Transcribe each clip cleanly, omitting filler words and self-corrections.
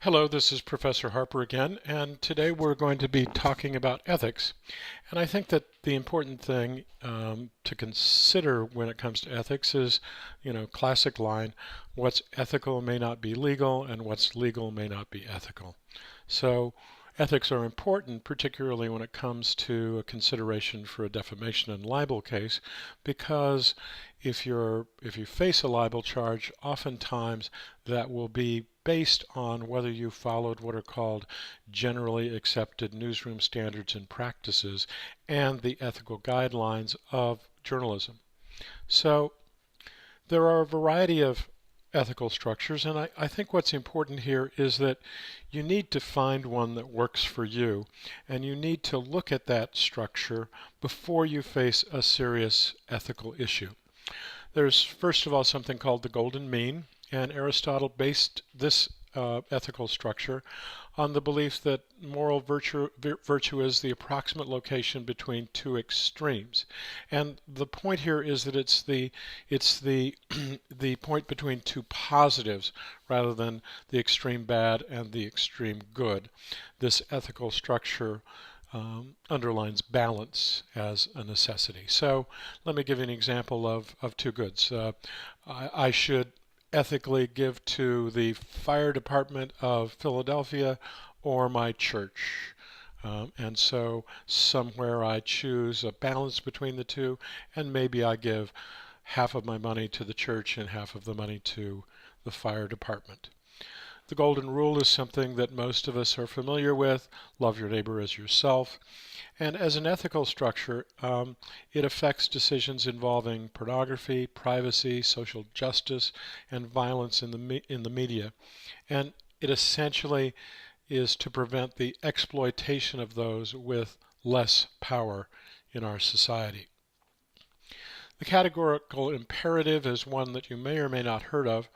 Hello, this is Professor Harper again, and today we're going to be talking about ethics. And I think that the important thing to consider when it comes to ethics is, classic line, what's ethical may not be legal, and what's legal may not be ethical. So ethics are important, particularly when it comes to a consideration for a defamation and libel case, because if you face a libel charge, oftentimes that will be based on whether you followed what are called generally accepted newsroom standards and practices and the ethical guidelines of journalism. So there are a variety of ethical structures, and I think what's important here is that you need to find one that works for you, and you need to look at that structure before you face a serious ethical issue. There's first of all something called the golden mean, and Aristotle based this ethical structure on the belief that moral virtue is the approximate location between two extremes. And the point here is that it's the the point between two positives rather than the extreme bad and the extreme good. This ethical structure underlines balance as a necessity. So let me give you an example of two goods. I should ethically give to the fire department of Philadelphia or my church. And so somewhere I choose a balance between the two, and maybe I give half of my money to the church and half of the money to the fire department. The golden rule is something that most of us are familiar with. Love your neighbor as yourself. And as an ethical structure, it affects decisions involving pornography, privacy, social justice, and violence in the media. And it essentially is to prevent the exploitation of those with less power in our society. The categorical imperative is one that you may or may not heard of.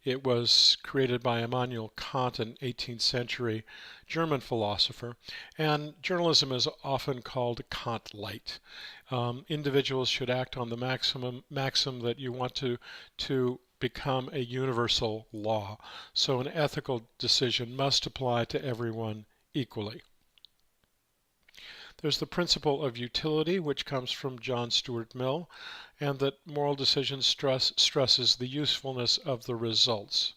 It was created by Immanuel Kant, an 18th century German philosopher, and journalism is often called Kant-lite. Individuals should act on the maxim that you want to become a universal law. So an ethical decision must apply to everyone equally. There's the principle of utility, which comes from John Stuart Mill, and that moral decisions stresses the usefulness of the results.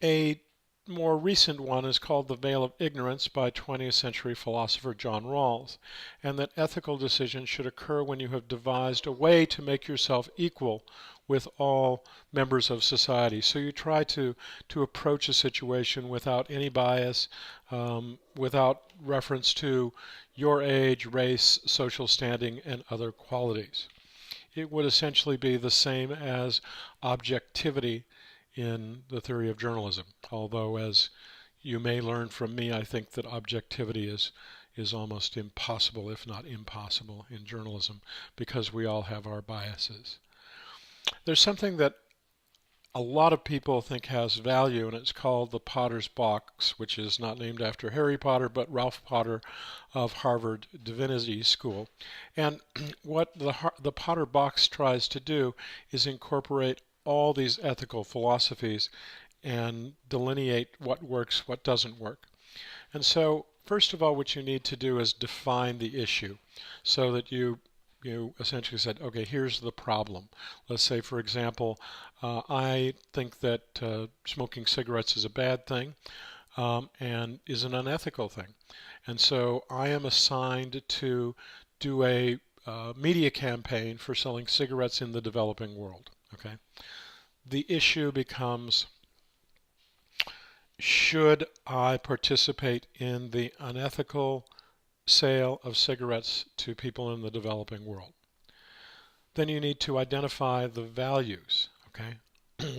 A more recent one is called The Veil of Ignorance by 20th century philosopher John Rawls, and that ethical decisions should occur when you have devised a way to make yourself equal with all members of society. So you try to approach a situation without any bias, without reference to your age, race, social standing, and other qualities. It would essentially be the same as objectivity in the theory of journalism, although as you may learn from me, I think that objectivity is almost impossible, if not impossible, in journalism because we all have our biases. There's something that a lot of people think has value, and it's called the Potter's Box, which is not named after Harry Potter, but Ralph Potter of Harvard Divinity School. And what the Potter Box tries to do is incorporate all these ethical philosophies and delineate what works, what doesn't work. And so, first of all, what you need to do is define the issue so that you essentially said, okay, here's the problem. Let's say, for example, I think that smoking cigarettes is a bad thing and is an unethical thing. And so I am assigned to do a media campaign for selling cigarettes in the developing world. Okay, the issue becomes, should I participate in the unethical sale of cigarettes to people in the developing world? Then you need to identify the values. Okay,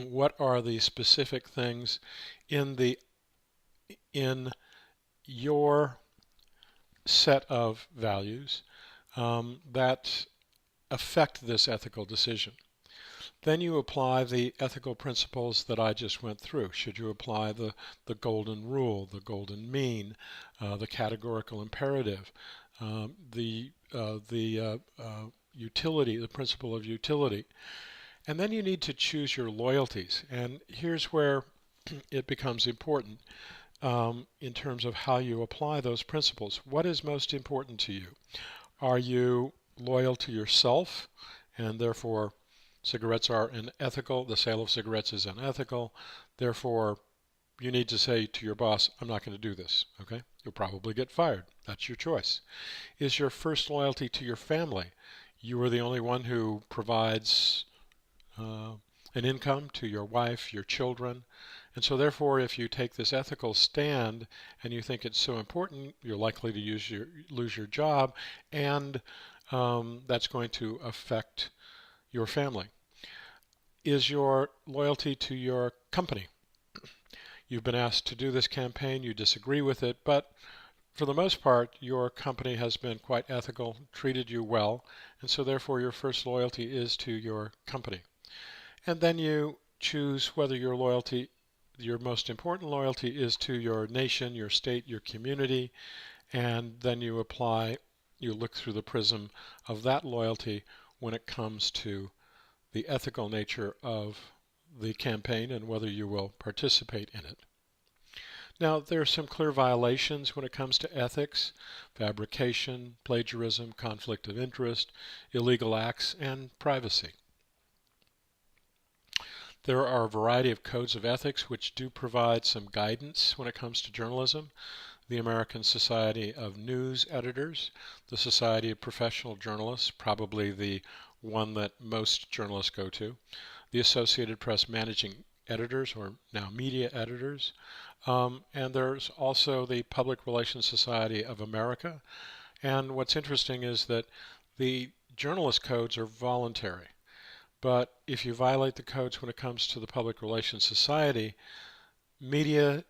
what are the specific things in your set of values that affect this ethical decision? Then you apply the ethical principles that I just went through. Should you apply the golden rule, the golden mean, the categorical imperative, the utility, the principle of utility? And then you need to choose your loyalties. And here's where it becomes important in terms of how you apply those principles. What is most important to you? Are you loyal to yourself, and therefore cigarettes are unethical, the sale of cigarettes is unethical, therefore you need to say to your boss, I'm not going to do this, okay? You'll probably get fired. That's your choice. Is your first loyalty to your family? You are the only one who provides uh, an income to your wife, your children, and so therefore if you take this ethical stand and you think it's so important, you're likely to lose your job, and that's going to affect your family. Is your loyalty to your company? You've been asked to do this campaign, you disagree with it, but for the most part, your company has been quite ethical, treated you well, and so therefore your first loyalty is to your company. And then you choose whether your most important loyalty is to your nation, your state, your community, and then you look through the prism of that loyalty when it comes to the ethical nature of the campaign and whether you will participate in it. Now, there are some clear violations when it comes to ethics: fabrication, plagiarism, conflict of interest, illegal acts, and privacy. There are a variety of codes of ethics which do provide some guidance when it comes to journalism. The American Society of News Editors, the Society of Professional Journalists, probably the one that most journalists go to, the Associated Press Managing Editors, or now Media Editors, and there's also the Public Relations Society of America. And what's interesting is that the journalist codes are voluntary. But if you violate the codes when it comes to the Public Relations Society, media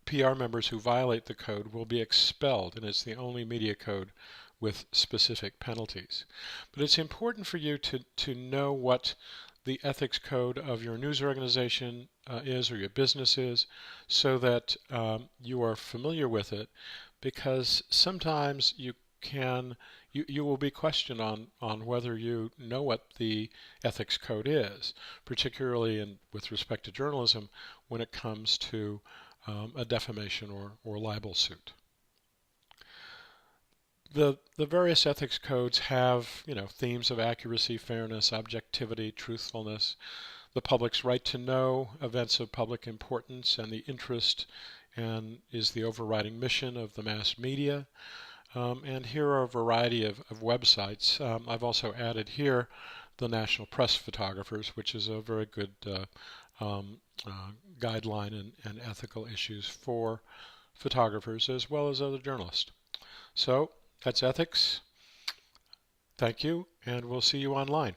PR members who violate the code will be expelled, and it's the only media code with specific penalties. But it's important for you to know what the ethics code of your news organization is, or your business is, so that you are familiar with it, because sometimes you will be questioned on whether you know what the ethics code is, particularly with respect to journalism when it comes to a defamation or libel suit. The various ethics codes have, themes of accuracy, fairness, objectivity, truthfulness, the public's right to know events of public importance, and the interest and is the overriding mission of the mass media. And here are a variety of websites. I've also added here the National Press Photographers, which is a very good guideline and ethical issues for photographers as well as other journalists. So that's ethics. Thank you, and we'll see you online.